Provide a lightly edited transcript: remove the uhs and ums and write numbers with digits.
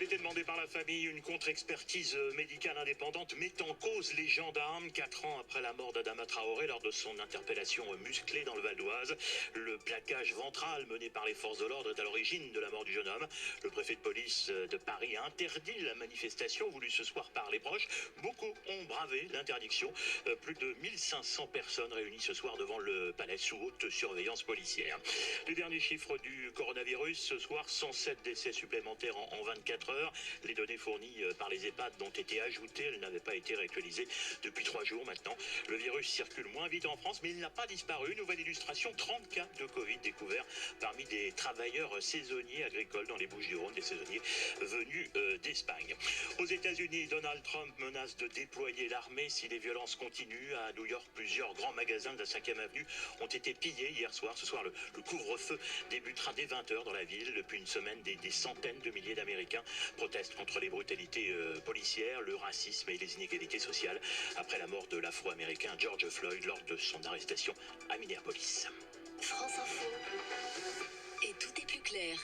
était demandée par la famille. Une contre-expertise médicale indépendante met en cause les gendarmes 4 ans après la mort d'Adama Traoré lors de son interpellation musclée dans le Val d'Oise. Le plaquage ventral mené par les forces de l'ordre est à l'origine de la mort du jeune homme. Le préfet de police de Paris a interdit la manifestation voulue ce soir par les proches. Beaucoup ont bravé l'interdiction. Plus de 1500 personnes réunies ce soir devant le palais sous haute surveillance policière. Les derniers chiffres du coronavirus, ce soir, 107 décès supplémentaires en 24 heures. Les données fournies par les EHPAD ont été ajoutées, elles n'avaient pas été réactualisées depuis 3 jours maintenant. Le virus circule moins vite en France, mais il n'a pas disparu. Nouvelle illustration, 30 cas de Covid découverts parmi des travailleurs saisonniers agricoles dans les Bouches-du-Rhône, des saisonniers venus d'Espagne. Aux États-Unis, Donald Trump menace de déployer l'armée si les violences continuent. À New York, plusieurs grands magasins de la 5e avenue ont été pillés hier soir. Ce soir, le couvre-feu débutera dès 20h dans la ville. Depuis une semaine, des centaines de milliers d'Américains protestent contre les brutalités policières, le racisme et les inégalités sociales après la mort de l'Afro-Américain George Floyd lors de son arrestation à Minneapolis. France Info. Et tout est plus clair.